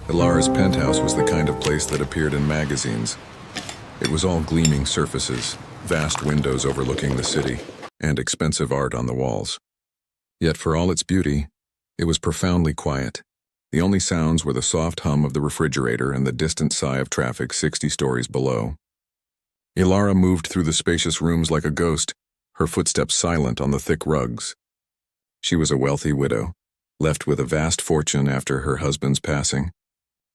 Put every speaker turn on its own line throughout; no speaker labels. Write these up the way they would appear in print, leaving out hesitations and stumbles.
Ilara's penthouse was the kind of place that appeared in magazines. It was all gleaming surfaces, vast windows overlooking the city, and expensive art on the walls. Yet for all its beauty, it was profoundly quiet. The only sounds were the soft hum of the refrigerator and the distant sigh of traffic 60 stories below. Ilara moved through the spacious rooms like a ghost, her footsteps silent on the thick rugs. She was a wealthy widow, left with a vast fortune after her husband's passing.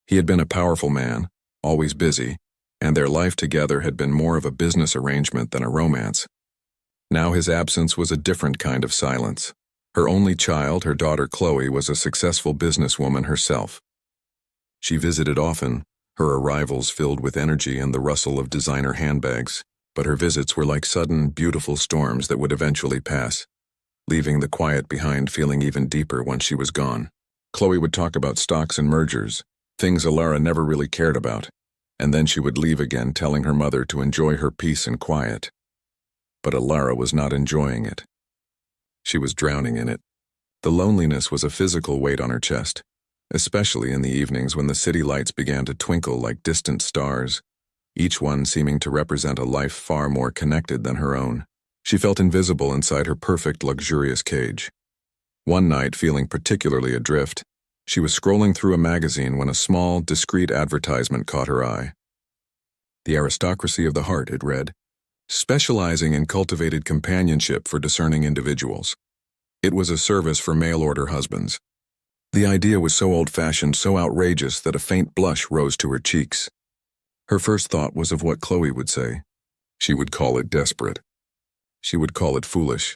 He had been a powerful man, always busy, and their life together had been more of a business arrangement than a romance. Now his absence was a different kind of silence. Her only child, her daughter Chloe, was a successful businesswoman herself. She visited often, her arrivals filled with energy and the rustle of designer handbags, but her visits were like sudden, beautiful storms that would eventually pass, leaving the quiet behind feeling even deeper once she was gone. Chloe would talk about stocks and mergers, things Ilara never really cared about, and then she would leave again telling her mother to enjoy her peace and quiet. But Ilara was not enjoying it. She was drowning in it. The loneliness was a physical weight on her chest, especially in the evenings when the city lights began to twinkle like distant stars, each one seeming to represent a life far more connected than her own. She felt invisible inside her perfect, luxurious cage. One night, feeling particularly adrift, she was scrolling through a magazine when a small, discreet advertisement caught her eye. "The aristocracy of the heart," it read, specializing in cultivated companionship for discerning individuals. It was a service for mail-order husbands. The idea was so old-fashioned, so outrageous that a faint blush rose to her cheeks. Her first thought was of what Chloe would say. She would call it desperate. She would call it foolish.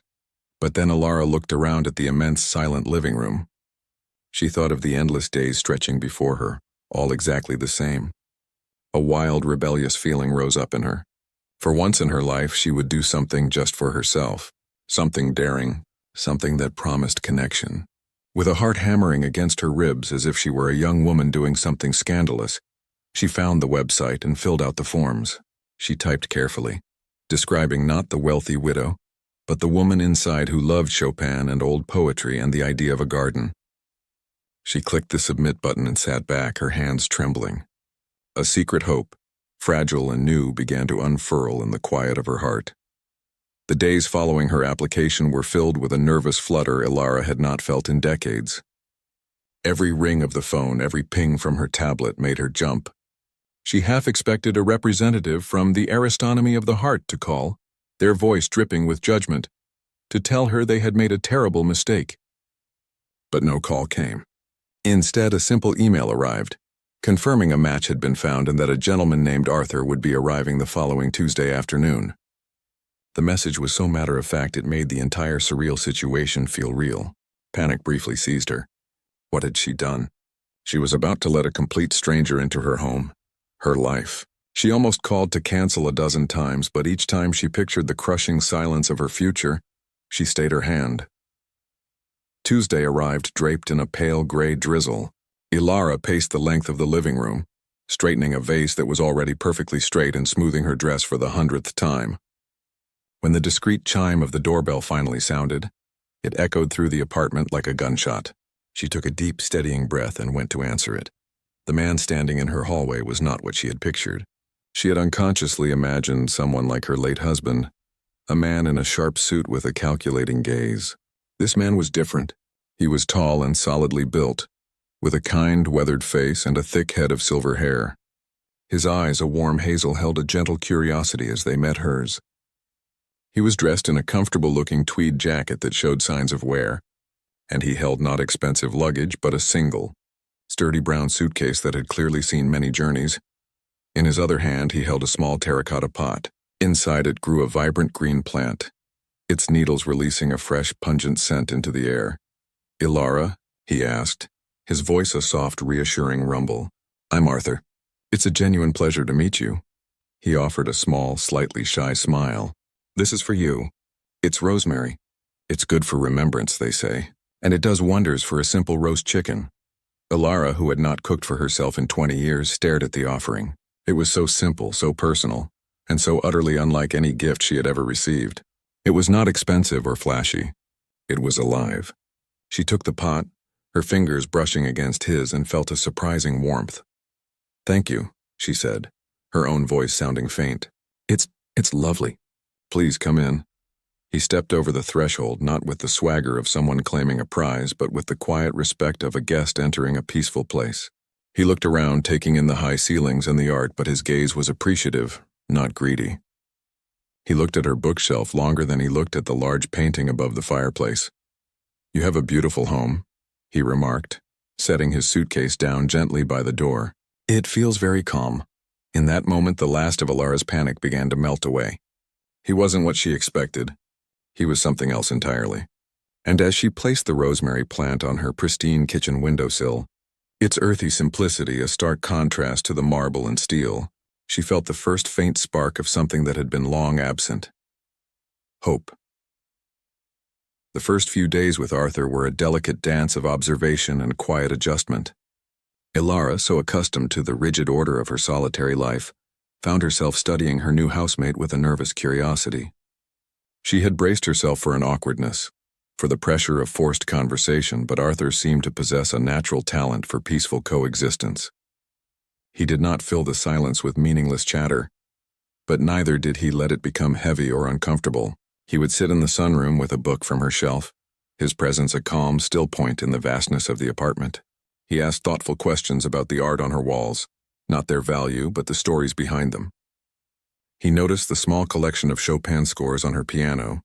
But then Ilara looked around at the immense, silent living room. She thought of the endless days stretching before her, all exactly the same. A wild, rebellious feeling rose up in her. For once in her life, she would do something just for herself, something daring, something that promised connection. With a heart hammering against her ribs as if she were a young woman doing something scandalous, she found the website and filled out the forms. She typed carefully, describing not the wealthy widow, but the woman inside who loved Chopin and old poetry and the idea of a garden. She clicked the submit button and sat back, her hands trembling. A secret hope, fragile and new, began to unfurl in the quiet of her heart. The days following her application were filled with a nervous flutter Ilara had not felt in decades. Every ring of the phone, every ping from her tablet made her jump. She half expected a representative from the Aristonomy of the Heart to call, their voice dripping with judgment, to tell her they had made a terrible mistake. But no call came. Instead, a simple email arrived, confirming a match had been found and that a gentleman named Arthur would be arriving the following Tuesday afternoon. The message was so matter-of-fact it made the entire surreal situation feel real. Panic briefly seized her. What had she done? She was about to let a complete stranger into her home, her life. She almost called to cancel a dozen times, but each time she pictured the crushing silence of her future, she stayed her hand. Tuesday arrived draped in a pale gray drizzle. Ilara paced the length of the living room, straightening a vase that was already perfectly straight and smoothing her dress for the 100th time. When the discreet chime of the doorbell finally sounded, it echoed through the apartment like a gunshot. She took a deep, steadying breath and went to answer it. The man standing in her hallway was not what she had pictured. She had unconsciously imagined someone like her late husband, a man in a sharp suit with a calculating gaze. This man was different. He was tall and solidly built, with a kind, weathered face and a thick head of silver hair. His eyes, a warm hazel, held a gentle curiosity as they met hers. He was dressed in a comfortable-looking tweed jacket that showed signs of wear, and he held not expensive luggage but a single, sturdy brown suitcase that had clearly seen many journeys. In his other hand, he held a small terracotta pot. Inside it grew a vibrant green plant, its needles releasing a fresh, pungent scent into the air. "Ilara?" he asked, his voice a soft, reassuring rumble. "I'm Arthur. It's a genuine pleasure to meet you." He offered a small, slightly shy smile. "This is for you. It's rosemary. It's good for remembrance, they say, and it does wonders for a simple roast chicken." Ilara, who had not cooked for herself in 20 years, stared at the offering. It was so simple, so personal, and so utterly unlike any gift she had ever received. It was not expensive or flashy. It was alive. She took the pot, her fingers brushing against his, and felt a surprising warmth. "Thank you," she said, her own voice sounding faint. It's lovely. Please come in." He stepped over the threshold, not with the swagger of someone claiming a prize, but with the quiet respect of a guest entering a peaceful place. He looked around, taking in the high ceilings and the art, but his gaze was appreciative, not greedy. He looked at her bookshelf longer than he looked at the large painting above the fireplace. "You have a beautiful home," he remarked, setting his suitcase down gently by the door. "It feels very calm." In that moment, the last of Alara's panic began to melt away. He wasn't what she expected. He was something else entirely. And as she placed the rosemary plant on her pristine kitchen windowsill, its earthy simplicity a stark contrast to the marble and steel, she felt the first faint spark of something that had been long absent. Hope. The first few days with Arthur were a delicate dance of observation and quiet adjustment. Alara, so accustomed to the rigid order of her solitary life, found herself studying her new housemate with a nervous curiosity. She had braced herself for an awkwardness, for the pressure of forced conversation, but Arthur seemed to possess a natural talent for peaceful coexistence. He did not fill the silence with meaningless chatter, but neither did he let it become heavy or uncomfortable. He would sit in the sunroom with a book from her shelf, his presence a calm, still point in the vastness of the apartment. He asked thoughtful questions about the art on her walls, not their value, but the stories behind them. He noticed the small collection of Chopin scores on her piano,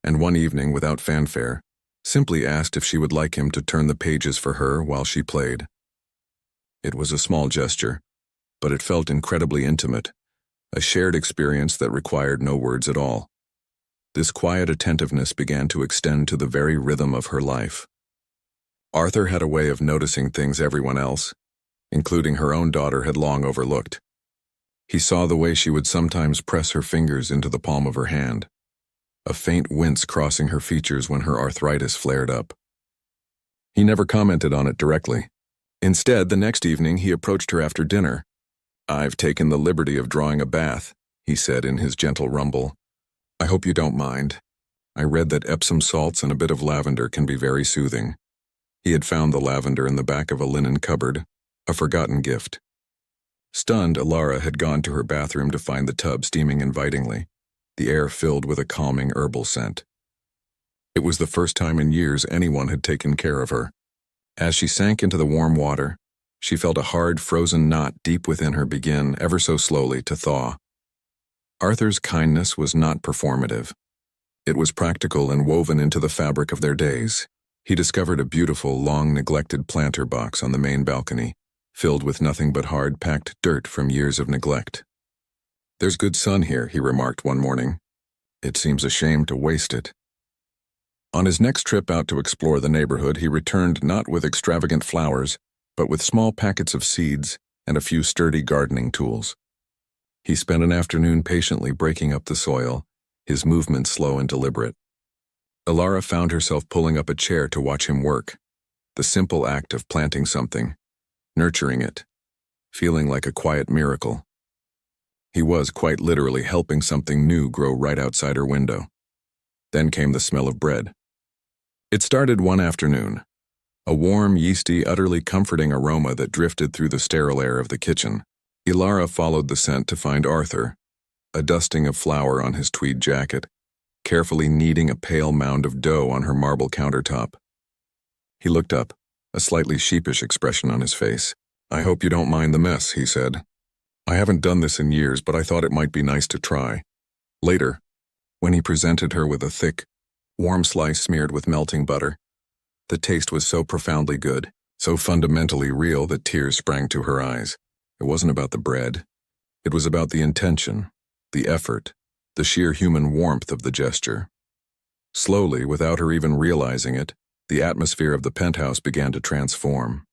and one evening, without fanfare, simply asked if she would like him to turn the pages for her while she played. It was a small gesture, but it felt incredibly intimate, a shared experience that required no words at all. This quiet attentiveness began to extend to the very rhythm of her life. Arthur had a way of noticing things everyone else, including her own daughter, had long overlooked. He saw the way she would sometimes press her fingers into the palm of her hand, a faint wince crossing her features when her arthritis flared up. He never commented on it directly. Instead, the next evening he approached her after dinner. "I've taken the liberty of drawing a bath," he said in his gentle rumble. "I hope you don't mind. I read that Epsom salts and a bit of lavender can be very soothing." He had found the lavender in the back of a linen cupboard, a forgotten gift. Stunned, Alara had gone to her bathroom to find the tub steaming invitingly, the air filled with a calming herbal scent. It was the first time in years anyone had taken care of her. As she sank into the warm water, she felt a hard, frozen knot deep within her begin, ever so slowly, to thaw. Arthur's kindness was not performative. It was practical and woven into the fabric of their days. He discovered a beautiful, long-neglected planter box on the main balcony, filled with nothing but hard-packed dirt from years of neglect. "There's good sun here," he remarked one morning. "It seems a shame to waste it." On his next trip out to explore the neighborhood, he returned not with extravagant flowers, but with small packets of seeds and a few sturdy gardening tools. He spent an afternoon patiently breaking up the soil, his movements slow and deliberate. Alara found herself pulling up a chair to watch him work, the simple act of planting something, nurturing it, feeling like a quiet miracle. He was quite literally helping something new grow right outside her window. Then came the smell of bread. It started one afternoon, a warm, yeasty, utterly comforting aroma that drifted through the sterile air of the kitchen. Alara followed the scent to find Arthur, a dusting of flour on his tweed jacket, carefully kneading a pale mound of dough on her marble countertop. He looked up, a slightly sheepish expression on his face. "I hope you don't mind the mess," he said. "I haven't done this in years, but I thought it might be nice to try." Later, when he presented her with a thick, warm slice smeared with melting butter, the taste was so profoundly good, so fundamentally real that tears sprang to her eyes. It wasn't about the bread. It was about the intention, the effort, the sheer human warmth of the gesture. Slowly, without her even realizing it, the atmosphere of the penthouse began to transform.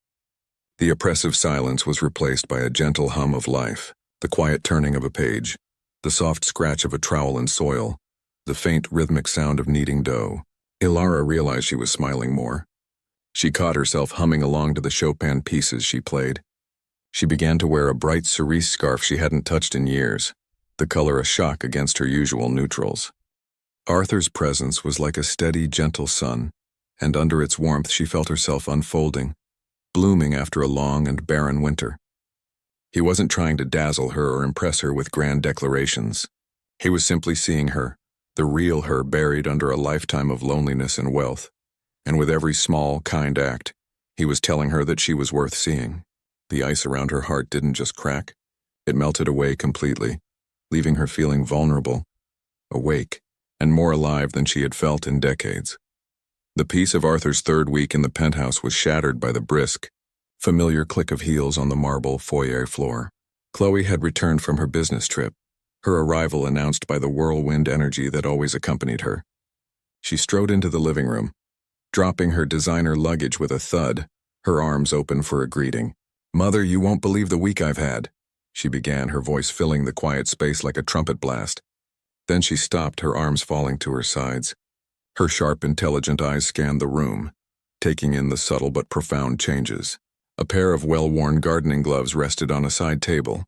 The oppressive silence was replaced by a gentle hum of life, the quiet turning of a page, the soft scratch of a trowel in soil, the faint rhythmic sound of kneading dough. Alara realized she was smiling more. She caught herself humming along to the Chopin pieces she played. She began to wear a bright cerise scarf she hadn't touched in years, the color a shock against her usual neutrals. Arthur's presence was like a steady, gentle sun, and under its warmth she felt herself unfolding, blooming after a long and barren winter. He wasn't trying to dazzle her or impress her with grand declarations. He was simply seeing her, the real her buried under a lifetime of loneliness and wealth, and with every small, kind act, he was telling her that she was worth seeing. The ice around her heart didn't just crack, it melted away completely, leaving her feeling vulnerable, awake, and more alive than she had felt in decades. The peace of Arthur's third week in the penthouse was shattered by the brisk, familiar click of heels on the marble foyer floor. Chloe had returned from her business trip, her arrival announced by the whirlwind energy that always accompanied her. She strode into the living room, dropping her designer luggage with a thud, her arms open for a greeting. "Mother, you won't believe the week I've had," she began, her voice filling the quiet space like a trumpet blast. Then she stopped, her arms falling to her sides. Her sharp, intelligent eyes scanned the room, taking in the subtle but profound changes. A pair of well-worn gardening gloves rested on a side table.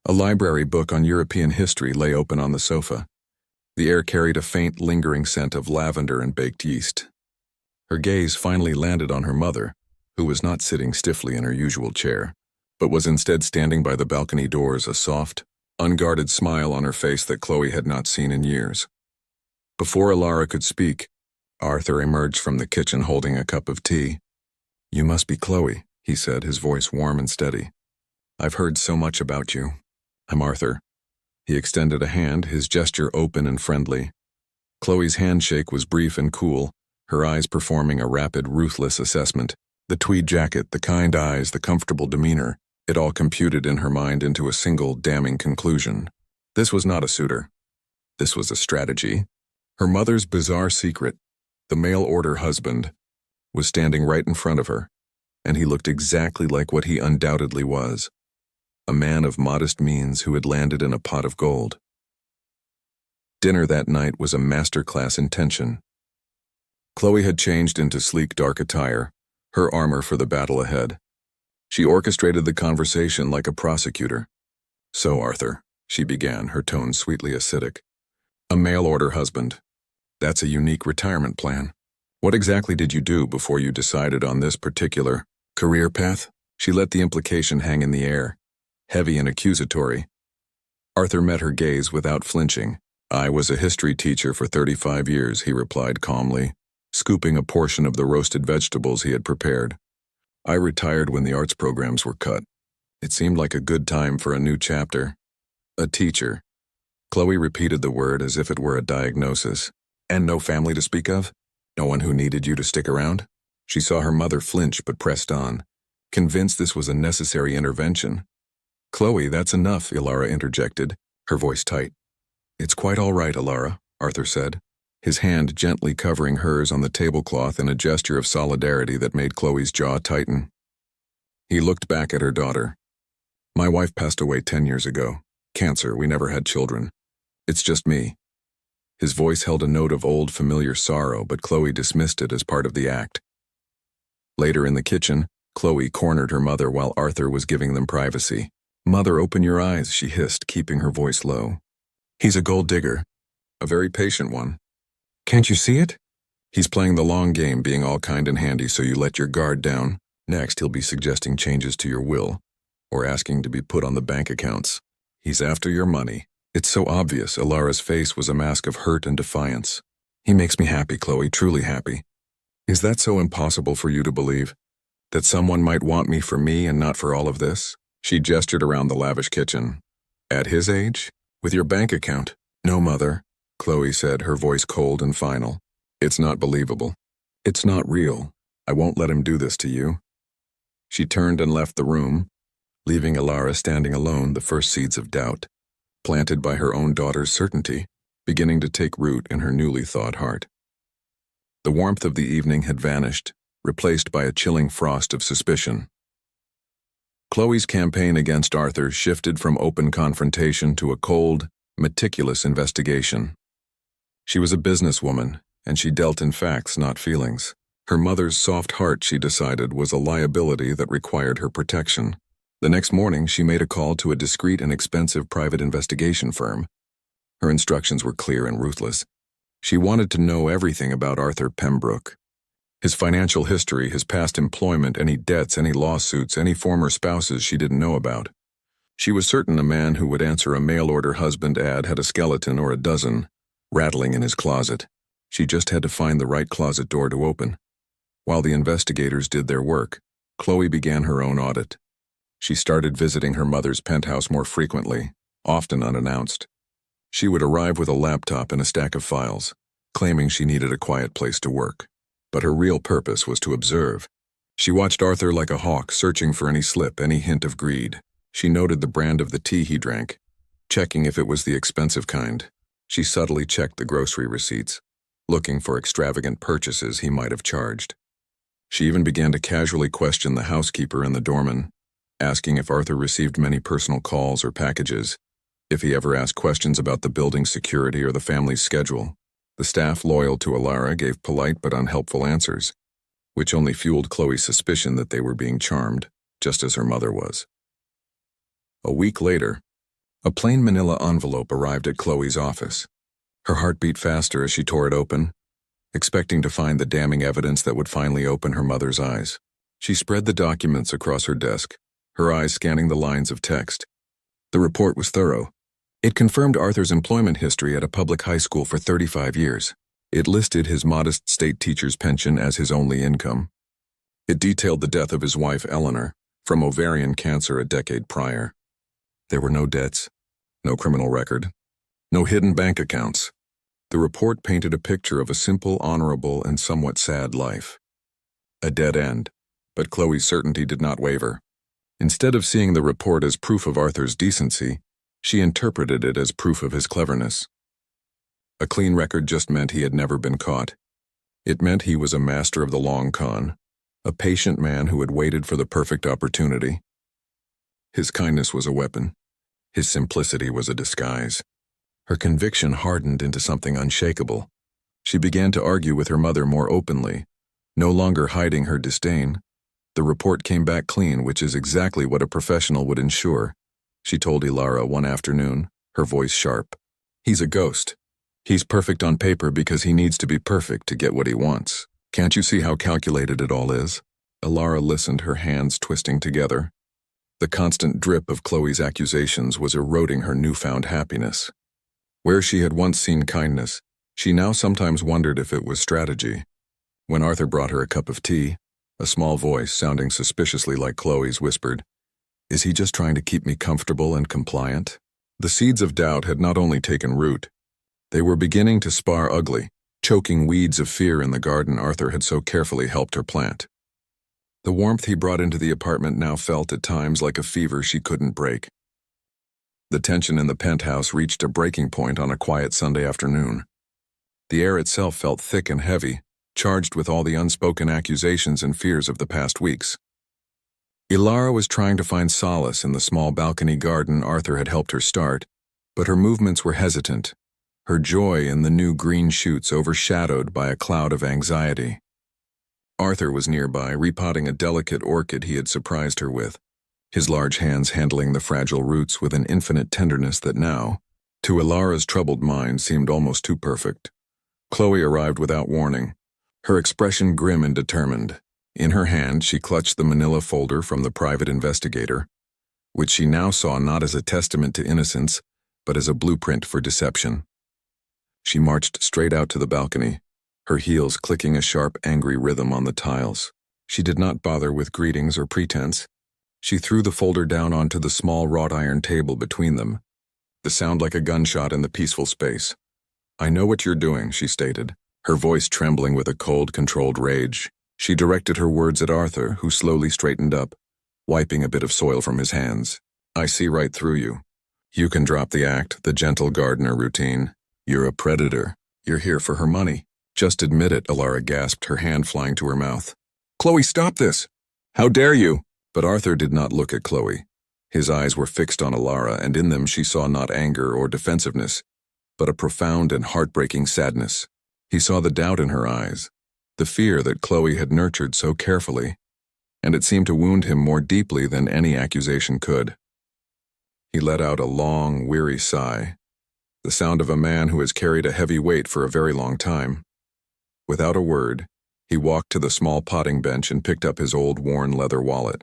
A library book on European history lay open on the sofa. The air carried a faint, lingering scent of lavender and baked yeast. Her gaze finally landed on her mother, who was not sitting stiffly in her usual chair, but was instead standing by the balcony doors, a soft, unguarded smile on her face that Chloe had not seen in years. Before Alara could speak, Arthur emerged from the kitchen holding a cup of tea. "You must be Chloe," he said, his voice warm and steady. "I've heard so much about you. I'm Arthur." He extended a hand, his gesture open and friendly. Chloe's handshake was brief and cool, her eyes performing a rapid, ruthless assessment. The tweed jacket, the kind eyes, the comfortable demeanor, it all computed in her mind into a single damning conclusion. This was not a suitor. This was a strategy. Her mother's bizarre secret, the mail-order husband, was standing right in front of her, and he looked exactly like what he undoubtedly was, a man of modest means who had landed in a pot of gold. Dinner that night was a masterclass in tension. Chloe had changed into sleek dark attire, her armor for the battle ahead. She orchestrated the conversation like a prosecutor. "So, Arthur," she began, her tone sweetly acidic. "A mail-order husband. That's a unique retirement plan. What exactly did you do before you decided on this particular career path?" She let the implication hang in the air, heavy and accusatory. Arthur met her gaze without flinching. "I was a history teacher for 35 years, he replied calmly, scooping a portion of the roasted vegetables he had prepared. "I retired when the arts programs were cut. It seemed like a good time for a new chapter." "A teacher." Chloe repeated the word as if it were a diagnosis. "And no family to speak of? No one who needed you to stick around?" She saw her mother flinch but pressed on, convinced this was a necessary intervention. "Chloe, that's enough," Alara interjected, her voice tight. "It's quite all right, Alara," Arthur said, his hand gently covering hers on the tablecloth in a gesture of solidarity that made Chloe's jaw tighten. He looked back at her daughter. "My wife passed away 10 years ago. Cancer, we never had children. It's just me." His voice held a note of old familiar sorrow, but Chloe dismissed it as part of the act. Later in the kitchen, Chloe cornered her mother while Arthur was giving them privacy. "Mother, open your eyes," she hissed, keeping her voice low. "He's a gold digger. A very patient one. Can't you see it? He's playing the long game, being all kind and handy, so you let your guard down. Next, he'll be suggesting changes to your will, or asking to be put on the bank accounts. He's after your money." It's so obvious. Alara's face was a mask of hurt and defiance. "He makes me happy, Chloe, truly happy." "Is that so impossible for you to believe? That someone might want me for me and not for all of this?" She gestured around the lavish kitchen. "At his age? With your bank account?" "No, Mother," Chloe said, her voice cold and final. "It's not believable. It's not real. I won't let him do this to you." She turned and left the room, leaving Alara standing alone, the first seeds of doubt, planted by her own daughter's certainty, beginning to take root in her newly thawed heart. The warmth of the evening had vanished, replaced by a chilling frost of suspicion. Chloe's campaign against Arthur shifted from open confrontation to a cold, meticulous investigation. She was a businesswoman, and she dealt in facts, not feelings. Her mother's soft heart, she decided, was a liability that required her protection. The next morning, she made a call to a discreet and expensive private investigation firm. Her instructions were clear and ruthless. She wanted to know everything about Arthur Pembroke. His financial history, his past employment, any debts, any lawsuits, any former spouses she didn't know about. She was certain a man who would answer a mail-order husband ad had a skeleton or a dozen rattling in his closet. She just had to find the right closet door to open. While the investigators did their work, Chloe began her own audit. She started visiting her mother's penthouse more frequently, often unannounced. She would arrive with a laptop and a stack of files, claiming she needed a quiet place to work. But her real purpose was to observe. She watched Arthur like a hawk, searching for any slip, any hint of greed. She noted the brand of the tea he drank, checking if it was the expensive kind. She subtly checked the grocery receipts, looking for extravagant purchases he might have charged. She even began to casually question the housekeeper and the doorman, asking if Arthur received many personal calls or packages, if he ever asked questions about the building's security or the family's schedule. The staff loyal to Alara gave polite but unhelpful answers, which only fueled Chloe's suspicion that they were being charmed, just as her mother was. A week later, a plain manila envelope arrived at Chloe's office. Her heart beat faster as she tore it open, expecting to find the damning evidence that would finally open her mother's eyes. She spread the documents across her desk, her eyes scanning the lines of text. The report was thorough. It confirmed Arthur's employment history at a public high school for 35 years. It listed his modest state teacher's pension as his only income. It detailed the death of his wife, Eleanor, from ovarian cancer a decade prior. There were no debts, no criminal record, no hidden bank accounts. The report painted a picture of a simple, honorable, and somewhat sad life. A dead end, but Chloe's certainty did not waver. Instead of seeing the report as proof of Arthur's decency, she interpreted it as proof of his cleverness. A clean record just meant he had never been caught. It meant he was a master of the long con, a patient man who had waited for the perfect opportunity. His kindness was a weapon. His simplicity was a disguise. Her conviction hardened into something unshakable. She began to argue with her mother more openly, no longer hiding her disdain. The report came back clean, which is exactly what a professional would ensure. She told Ilara one afternoon, her voice sharp. He's a ghost. He's perfect on paper because he needs to be perfect to get what he wants. Can't you see how calculated it all is? Ilara listened, her hands twisting together. The constant drip of Chloe's accusations was eroding her newfound happiness. Where she had once seen kindness, she now sometimes wondered if it was strategy. When Arthur brought her a cup of tea, a small voice, sounding suspiciously like Chloe's, whispered, "Is he just trying to keep me comfortable and compliant?" The seeds of doubt had not only taken root, they were beginning to spar ugly, choking weeds of fear in the garden Arthur had so carefully helped her plant. The warmth he brought into the apartment now felt at times like a fever she couldn't break. The tension in the penthouse reached a breaking point on a quiet Sunday afternoon. The air itself felt thick and heavy, charged with all the unspoken accusations and fears of the past weeks. Ilara was trying to find solace in the small balcony garden Arthur had helped her start, but her movements were hesitant, her joy in the new green shoots overshadowed by a cloud of anxiety. Arthur was nearby, repotting a delicate orchid he had surprised her with, his large hands handling the fragile roots with an infinite tenderness that now, to Ilara's troubled mind, seemed almost too perfect. Chloe arrived without warning, her expression grim and determined. In her hand, she clutched the manila folder from the private investigator, which she now saw not as a testament to innocence, but as a blueprint for deception. She marched straight out to the balcony, her heels clicking a sharp, angry rhythm on the tiles. She did not bother with greetings or pretense. She threw the folder down onto the small wrought iron table between them, the sound like a gunshot in the peaceful space. "I know what you're doing," she stated, her voice trembling with a cold, controlled rage. She directed her words at Arthur, who slowly straightened up, wiping a bit of soil from his hands. "I see right through you. You can drop the act, the gentle gardener routine. You're a predator. You're here for her money. Just admit it," Ilara gasped, her hand flying to her mouth. "Chloe, stop this! How dare you!" But Arthur did not look at Chloe. His eyes were fixed on Ilara, and in them she saw not anger or defensiveness, but a profound and heartbreaking sadness. He saw the doubt in her eyes, the fear that Chloe had nurtured so carefully, and it seemed to wound him more deeply than any accusation could. He let out a long, weary sigh, the sound of a man who has carried a heavy weight for a very long time. Without a word, He walked to the small potting bench and picked up his old worn leather wallet.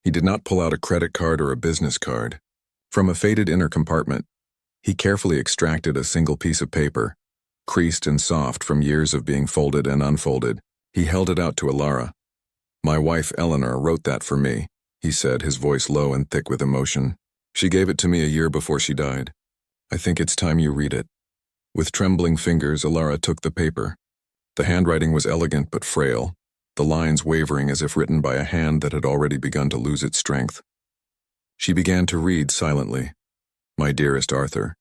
He did not pull out a credit card or a business card. From a faded inner compartment, he carefully extracted a single piece of paper, creased and soft from years of being folded and unfolded. He held it out to Alara. "My wife Eleanor wrote that for me," he said, his voice low and thick with emotion. "She gave it to me a year before she died. I think it's time you read it." With trembling fingers, Alara took the paper. The handwriting was elegant but frail, the lines wavering as if written by a hand that had already begun to lose its strength. She began to read silently. "My dearest Arthur,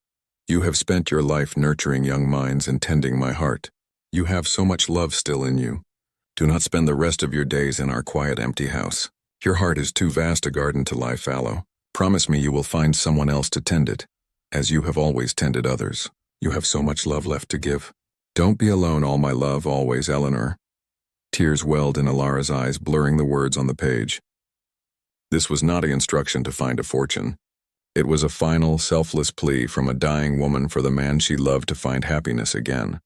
you have spent your life nurturing young minds and tending my heart. You have so much love still in you. Do not spend the rest of your days in our quiet, empty house. Your heart is too vast a garden to lie fallow. Promise me you will find someone else to tend it, as you have always tended others. You have so much love left to give. Don't be alone, all my love, always, Eleanor." Tears welled in Alara's eyes, blurring the words on the page. This was not an instruction to find a fortune. It was a final, selfless plea from a dying woman for the man she loved to find happiness again.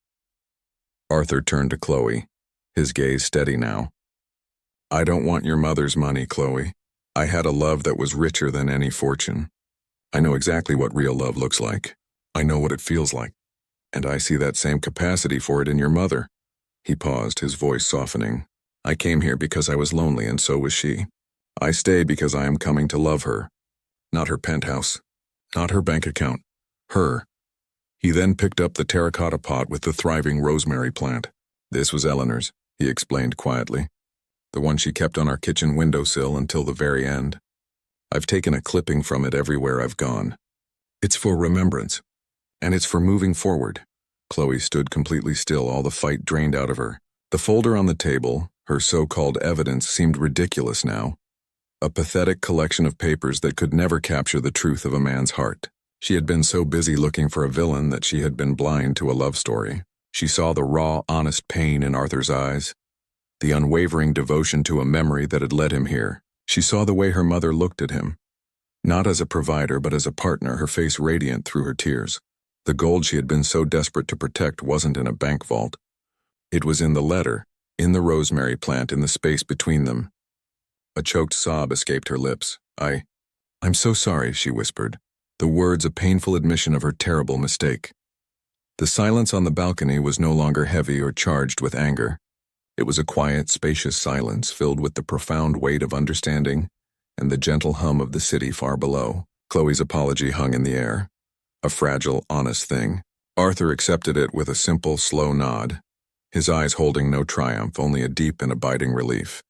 Arthur turned to Chloe, his gaze steady now. "I don't want your mother's money, Chloe. I had a love that was richer than any fortune. I know exactly what real love looks like. I know what it feels like. And I see that same capacity for it in your mother." He paused, his voice softening. "I came here because I was lonely, and so was she. I stay because I am coming to love her. Not her penthouse. Not her bank account. Her." He then picked up the terracotta pot with the thriving rosemary plant. "This was Eleanor's," he explained quietly. "The one she kept on our kitchen windowsill until the very end. I've taken a clipping from it everywhere I've gone. It's for remembrance. And it's for moving forward." Chloe stood completely still, all the fight drained out of her. The folder on the table, her so-called evidence, seemed ridiculous now. A pathetic collection of papers that could never capture the truth of a man's heart. She had been so busy looking for a villain that she had been blind to a love story. She saw the raw, honest pain in Arthur's eyes, the unwavering devotion to a memory that had led him here. She saw the way her mother looked at him, not as a provider but as a partner, her face radiant through her tears. The gold she had been so desperate to protect wasn't in a bank vault. It was in the letter, in the rosemary plant, in the space between them. A choked sob escaped her lips. I'm so sorry," she whispered, the words a painful admission of her terrible mistake. The silence on the balcony was no longer heavy or charged with anger. It was a quiet, spacious silence filled with the profound weight of understanding and the gentle hum of the city far below. Chloe's apology hung in the air. A fragile, honest thing. Arthur accepted it with a simple, slow nod, his eyes holding no triumph, only a deep and abiding relief.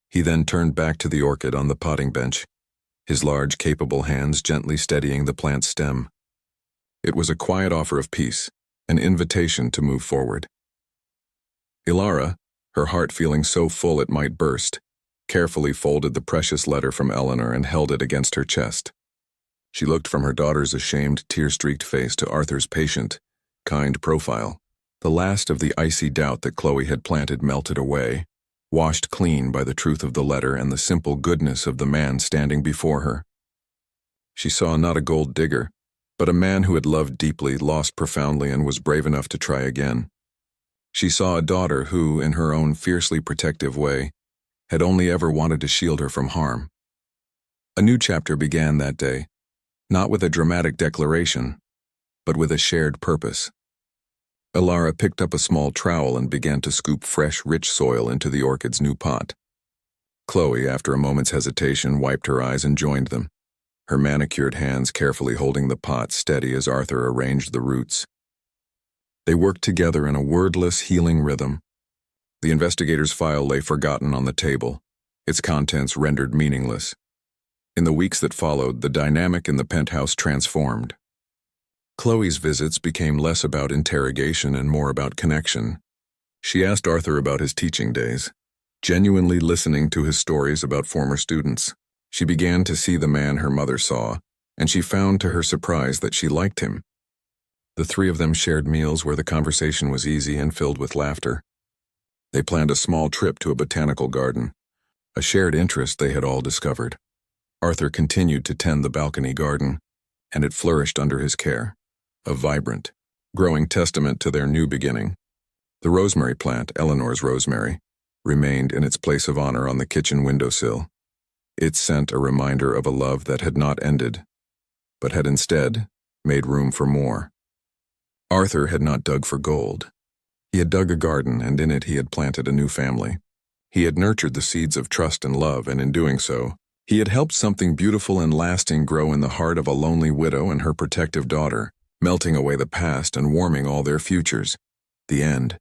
He then turned back to the orchid on the potting bench, his large, capable hands gently steadying the plant's stem. It was a quiet offer of peace, an invitation to move forward. Alara, her heart feeling so full it might burst, carefully folded the precious letter from Eleanor and held it against her chest. She looked from her daughter's ashamed, tear-streaked face to Arthur's patient, kind profile. The last of the icy doubt that Chloe had planted melted away, washed clean by the truth of the letter and the simple goodness of the man standing before her. She saw not a gold digger, but a man who had loved deeply, lost profoundly, and was brave enough to try again. She saw a daughter who, in her own fiercely protective way, had only ever wanted to shield her from harm. A new chapter began that day, not with a dramatic declaration, but with a shared purpose. Alara picked up a small trowel and began to scoop fresh, rich soil into the orchid's new pot. Chloe, after a moment's hesitation, wiped her eyes and joined them, her manicured hands carefully holding the pot steady as Arthur arranged the roots. They worked together in a wordless, healing rhythm. The investigator's file lay forgotten on the table, its contents rendered meaningless. In the weeks that followed, the dynamic in the penthouse transformed. Chloe's visits became less about interrogation and more about connection. She asked Arthur about his teaching days, genuinely listening to his stories about former students. She began to see the man her mother saw, and she found to her surprise that she liked him. The three of them shared meals where the conversation was easy and filled with laughter. They planned a small trip to a botanical garden, a shared interest they had all discovered. Arthur continued to tend the balcony garden, and it flourished under his care, a vibrant, growing testament to their new beginning. The rosemary plant, Eleanor's rosemary, remained in its place of honor on the kitchen windowsill. Its scent a reminder of a love that had not ended, but had instead made room for more. Arthur had not dug for gold. He had dug a garden, and in it he had planted a new family. He had nurtured the seeds of trust and love, and in doing so, he had helped something beautiful and lasting grow in the heart of a lonely widow and her protective daughter, melting away the past and warming all their futures. The end.